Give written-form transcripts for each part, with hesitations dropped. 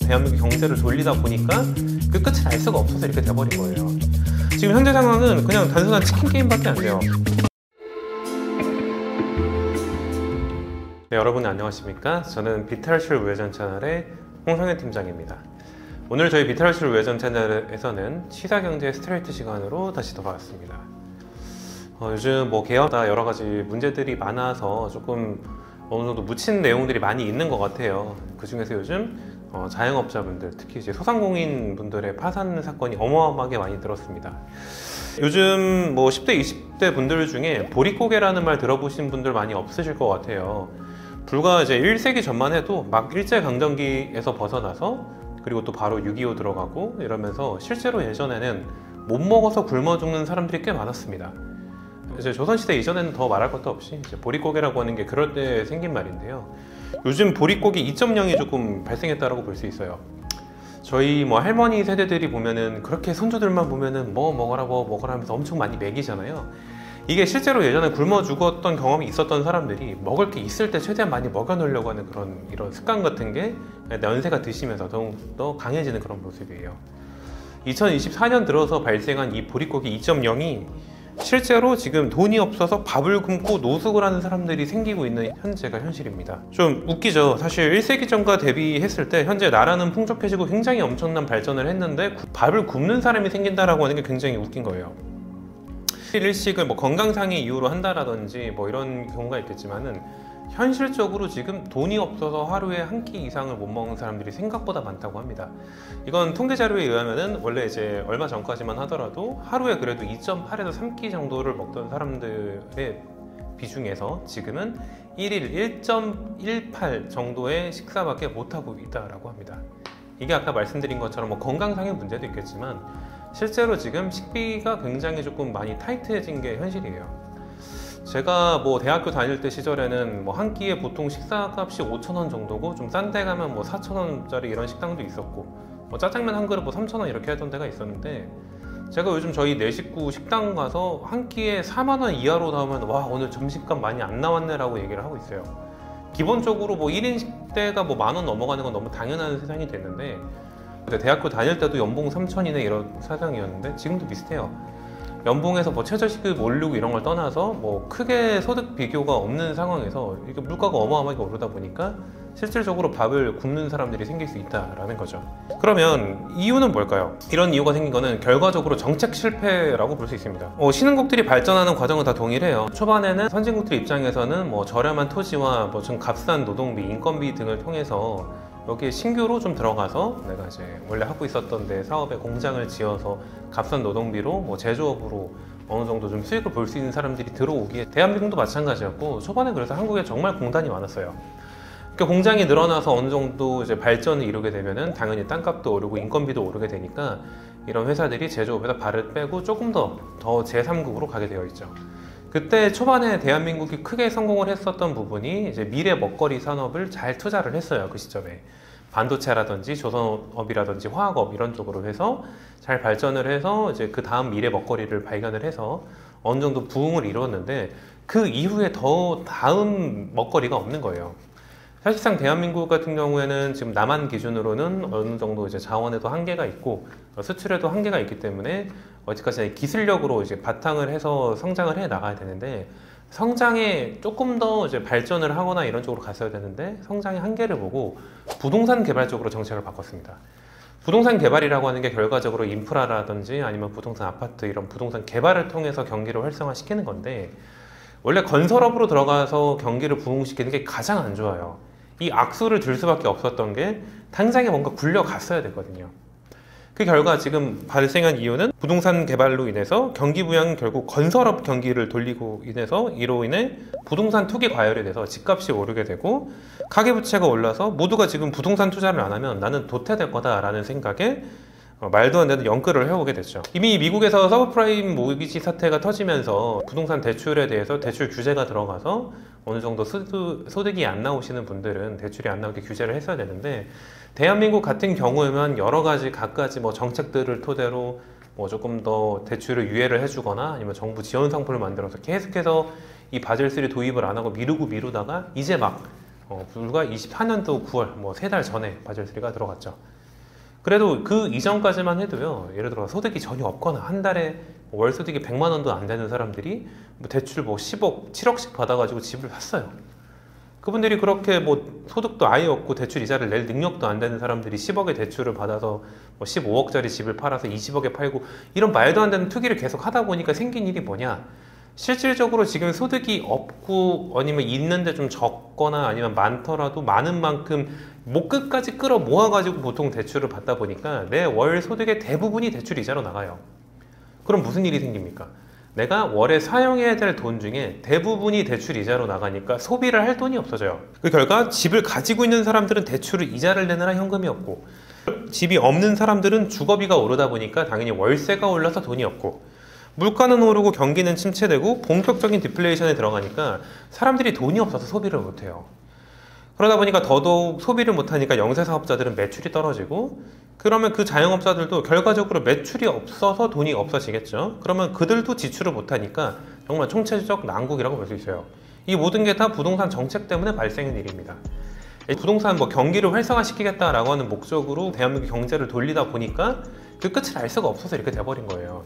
대한민국 경제를 돌리다 보니까 그 끝을 알 수가 없어서 이렇게 돼버린 거예요. 지금 현재 상황은 그냥 단순한 치킨 게임밖에 안 돼요. 네, 여러분 안녕하십니까? 저는 비탈실 우회전 채널의 홍성현 팀장입니다. 오늘 저희 비탈실 우회전 채널에서는 시사경제 스트레이트 시간으로 다시 돌아왔습니다. 요즘 개혁다 여러 가지 문제들이 많아서 조금 어느 정도 묻힌 내용들이 많이 있는 것 같아요. 그 중에서 요즘 자영업자분들, 특히 이제 소상공인 분들의 파산 사건이 어마어마하게 많이 들었습니다. 요즘 10대, 20대 분들 중에 보릿고개라는 말 들어보신 분들 많이 없으실 것 같아요. 불과 이제 1세기 전만 해도 막 일제강점기에서 벗어나서 그리고 또 바로 6.25 들어가고 이러면서 실제로 예전에는 못 먹어서 굶어 죽는 사람들이 꽤 많았습니다. 이제 조선시대 이전에는 더 말할 것도 없이 이제 보릿고개라고 하는 게 그럴 때 생긴 말인데요. 요즘 보릿고개 2.0이 조금 발생했다고 볼 수 있어요. 저희 할머니 세대들이 보면은 그렇게 손주들만 보면은 먹어라 하면서 엄청 많이 먹이잖아요. 이게 실제로 예전에 굶어 죽었던 경험이 있었던 사람들이 먹을 게 있을 때 최대한 많이 먹여 놓으려고 하는 이런 습관 같은 게 연세가 드시면서 더욱 강해지는 그런 모습이에요. 2024년 들어서 발생한 이 보릿고개 2.0이 실제로 지금 돈이 없어서 밥을 굶고 노숙을 하는 사람들이 생기고 있는 현재가 현실입니다. 좀 웃기죠. 사실 1세기 전과 대비했을 때 현재 나라는 풍족해지고 굉장히 엄청난 발전을 했는데 밥을 굶는 사람이 생긴다라고 하는 게 굉장히 웃긴 거예요. 일식을 건강상의 이유로 한다라든지 이런 경우가 있겠지만은 현실적으로 지금 돈이 없어서 하루에 한 끼 이상을 못 먹는 사람들이 생각보다 많다고 합니다. 이건 통계 자료에 의하면은 원래 이제 얼마 전까지만 하더라도 하루에 그래도 2.8에서 3끼 정도를 먹던 사람들의 비중에서 지금은 1일 1.18 정도의 식사밖에 못하고 있다라고 합니다. 이게 아까 말씀드린 것처럼 건강상의 문제도 있겠지만 실제로 지금 식비가 굉장히 조금 많이 타이트해진 게 현실이에요. 제가 대학교 다닐 때 시절에는 한 끼에 보통 식사값이 5,000원 정도고 좀 싼 데 가면 4,000원짜리 이런 식당도 있었고 짜장면 한 그릇 3,000원 이렇게 하던 데가 있었는데 제가 요즘 저희 네 식구 식당 가서 한 끼에 4만 원 이하로 나오면 와 오늘 점심값 많이 안 나왔네 라고 얘기를 하고 있어요. 기본적으로 1인 식대가 10,000원 넘어가는 건 너무 당연한 세상이 됐는데 대학교 다닐 때도 연봉 3,000이네 이런 사정이었는데 지금도 비슷해요. 연봉에서 최저시급 오르고 이런 걸 떠나서 크게 소득 비교가 없는 상황에서 이게 물가가 어마어마하게 오르다 보니까 실질적으로 밥을 굶는 사람들이 생길 수 있다라는 거죠. 그러면 이유는 뭘까요? 이런 이유가 생긴 거는 결과적으로 정책 실패라고 볼 수 있습니다. 신흥국들이 발전하는 과정은 다 동일해요. 초반에는 선진국들 입장에서는 저렴한 토지와 좀 값싼 노동비, 인건비 등을 통해서 여기에 신규로 좀 들어가서 내가 이제 원래 하고 있었던 데 사업에 공장을 지어서 값싼 노동비로 제조업으로 어느 정도 좀 수익을 볼 수 있는 사람들이 들어오기에 대한민국도 마찬가지였고 초반에 그래서 한국에 정말 공단이 많았어요. 그러니까 공장이 늘어나서 어느 정도 이제 발전을 이루게 되면은 당연히 땅값도 오르고 인건비도 오르게 되니까 이런 회사들이 제조업에다 발을 빼고 조금 더 제3국으로 가게 되어 있죠. 그때 초반에 대한민국이 크게 성공을 했었던 부분이 이제 미래 먹거리 산업을 잘 투자를 했어요. 그 시점에 반도체라든지 조선업이라든지 화학업 이런 쪽으로 해서 잘 발전을 해서 이제 그 다음 미래 먹거리를 발견을 해서 어느 정도 부흥을 이루었는데 그 이후에 더 다음 먹거리가 없는 거예요. 사실상 대한민국 같은 경우에는 지금 남한 기준으로는 어느 정도 이제 자원에도 한계가 있고 수출에도 한계가 있기 때문에 어디까지나 기술력으로 이제 바탕을 해서 성장을 해 나가야 되는데 성장에 조금 더 이제 발전을 하거나 이런 쪽으로 갔어야 되는데 성장의 한계를 보고 부동산 개발 쪽으로 정책을 바꿨습니다. 부동산 개발이라고 하는 게 결과적으로 인프라라든지 아니면 부동산 아파트 이런 부동산 개발을 통해서 경기를 활성화시키는 건데 원래 건설업으로 들어가서 경기를 부흥시키는 게 가장 안 좋아요. 이 악수를 들 수밖에 없었던 게 당장에 뭔가 굴려갔어야 되거든요. 그 결과 지금 발생한 이유는 부동산 개발로 인해서 경기 부양은 결국 건설업 경기를 돌리고 인해서 이로 인해 부동산 투기 과열이 돼서 집값이 오르게 되고 가계부채가 올라서 모두가 지금 부동산 투자를 안 하면 나는 도태될 거다라는 생각에 말도 안 되는 연끌을 해오게 됐죠. 이미 미국에서 서브프라임 모기지 사태가 터지면서 부동산 대출에 대해서 대출 규제가 들어가서 어느 정도 소득이 안 나오시는 분들은 대출이 안 나오게 규제를 했어야 되는데 대한민국 같은 경우에만 여러 가지 각가지 정책들을 토대로 조금 더 대출을 유예를 해주거나 아니면 정부 지원 상품을 만들어서 계속해서 이 바젤3 도입을 안 하고 미루다가 이제 막 불과 24년도 9월 3달 전에 바젤3가 들어갔죠. 그래도 그 이전까지만 해도요, 예를 들어 소득이 전혀 없거나 한 달에 월 소득이 100만 원도 안 되는 사람들이 뭐 대출 뭐 10억, 7억씩 받아가지고 집을 샀어요. 그분들이 그렇게 뭐 소득도 아예 없고 대출 이자를 낼 능력도 안 되는 사람들이 10억의 대출을 받아서 뭐 15억짜리 집을 팔아서 20억에 팔고 이런 말도 안 되는 투기를 계속 하다 보니까 생긴 일이 뭐냐? 실질적으로 지금 소득이 없고 아니면 있는데 좀 적거나 아니면 많더라도 많은 만큼 목 끝까지 끌어 모아가지고 보통 대출을 받다 보니까 내 월 소득의 대부분이 대출 이자로 나가요. 그럼 무슨 일이 생깁니까? 내가 월에 사용해야 될 돈 중에 대부분이 대출 이자로 나가니까 소비를 할 돈이 없어져요. 그 결과 집을 가지고 있는 사람들은 대출을 이자를 내느라 현금이 없고, 집이 없는 사람들은 주거비가 오르다 보니까 당연히 월세가 올라서 돈이 없고, 물가는 오르고 경기는 침체되고 본격적인 디플레이션에 들어가니까 사람들이 돈이 없어서 소비를 못해요. 그러다 보니까 더더욱 소비를 못하니까 영세사업자들은 매출이 떨어지고, 그러면 그 자영업자들도 결과적으로 매출이 없어서 돈이 없어지겠죠. 그러면 그들도 지출을 못하니까 정말 총체적 난국이라고 볼 수 있어요. 이 모든 게 다 부동산 정책 때문에 발생한 일입니다. 부동산 뭐 경기를 활성화시키겠다라고 하는 목적으로 대한민국 경제를 돌리다 보니까 그 끝을 알 수가 없어서 이렇게 돼버린 거예요.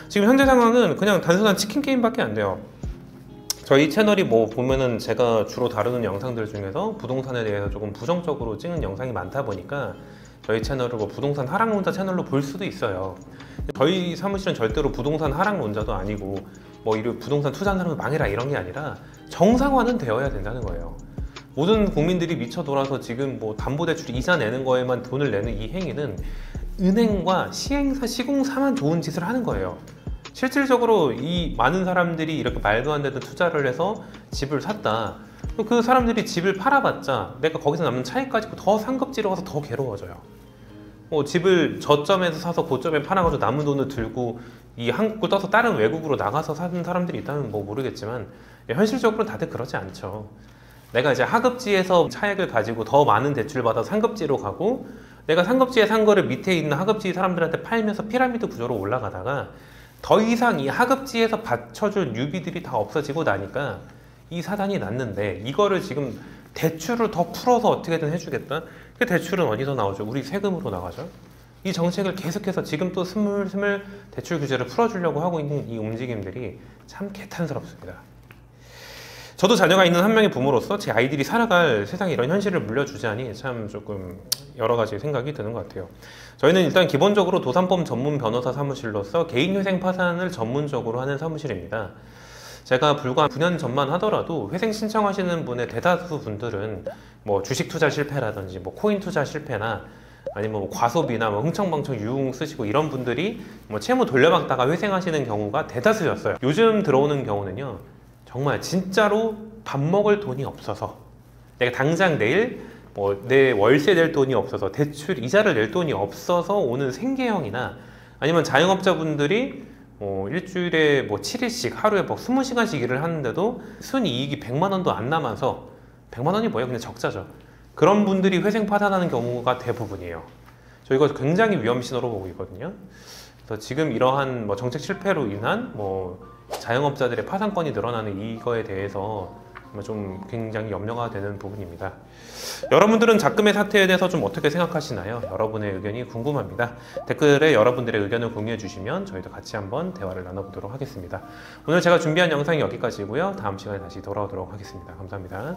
지금 현재 상황은 그냥 단순한 치킨 게임밖에 안 돼요. 저희 채널이 뭐 보면은 제가 주로 다루는 영상들 중에서 부동산에 대해서 조금 부정적으로 찍는 영상이 많다 보니까 저희 채널을 뭐 부동산 하락론자 채널로 볼 수도 있어요. 저희 사무실은 절대로 부동산 하락론자도 아니고 뭐 이런 부동산 투자하는 사람은 망해라 이런 게 아니라 정상화는 되어야 된다는 거예요. 모든 국민들이 미쳐 돌아서 지금 뭐 담보대출 이자 내는 거에만 돈을 내는 이 행위는 은행과 시행사, 시공사만 좋은 짓을 하는 거예요. 실질적으로 이 많은 사람들이 이렇게 말도 안 되는 투자를 해서 집을 샀다. 그 사람들이 집을 팔아봤자 내가 거기서 남는 차익 가지고 더 상급지로 가서 더 괴로워져요. 집을 저점에서 사서 고점에 팔아가지고 남은 돈을 들고 이 한국을 떠서 다른 외국으로 나가서 사는 사람들이 있다면 뭐 모르겠지만 현실적으로 다들 그러지 않죠. 내가 이제 하급지에서 차익을 가지고 더 많은 대출을 받아서 상급지로 가고, 내가 상급지에 산 거를 밑에 있는 하급지 사람들한테 팔면서 피라미드 구조로 올라가다가 더 이상 이 하급지에서 받쳐줄 뉴비들이 다 없어지고 나니까 이 사단이 났는데, 이거를 지금 대출을 더 풀어서 어떻게든 해주겠다? 그 대출은 어디서 나오죠? 우리 세금으로 나가죠. 이 정책을 계속해서 지금 또 스물스물 대출 규제를 풀어주려고 하고 있는 이 움직임들이 참 개탄스럽습니다. 저도 자녀가 있는 한 명의 부모로서 제 아이들이 살아갈 세상에 이런 현실을 물려주자니 참 조금 여러 가지 생각이 드는 것 같아요. 저희는 일단 기본적으로 도산법 전문 변호사 사무실로서 개인회생 파산을 전문적으로 하는 사무실입니다. 제가 불과 9년 전만 하더라도 회생 신청하시는 분의 대다수 분들은 뭐 주식 투자 실패라든지 뭐 코인 투자 실패나 아니면 뭐 과소비나 뭐 흥청망청 유흥 쓰시고 이런 분들이 뭐 채무 돌려받다가 회생하시는 경우가 대다수였어요. 요즘 들어오는 경우는요, 정말 진짜로 밥 먹을 돈이 없어서, 내가 당장 내일 뭐 내 월세 낼 돈이 없어서, 대출 이자를 낼 돈이 없어서 오는 생계형이나, 아니면 자영업자분들이 일주일에 뭐 7일씩 하루에 뭐 20시간씩 일을 하는데도 순이익이 100만 원도 안 남아서, 100만 원이 뭐예요? 그냥 적자죠. 그런 분들이 회생 파산하는 경우가 대부분이에요. 저희가 굉장히 위험 신호로 보고 있거든요. 그래서 지금 이러한 뭐 정책 실패로 인한 뭐 자영업자들의 파산권이 늘어나는 이거에 대해서 좀 굉장히 염려가 되는 부분입니다. 여러분들은 작금의 사태에 대해서 좀 어떻게 생각하시나요? 여러분의 의견이 궁금합니다. 댓글에 여러분들의 의견을 공유해 주시면 저희도 같이 한번 대화를 나눠보도록 하겠습니다. 오늘 제가 준비한 영상이 여기까지고요. 다음 시간에 다시 돌아오도록 하겠습니다. 감사합니다.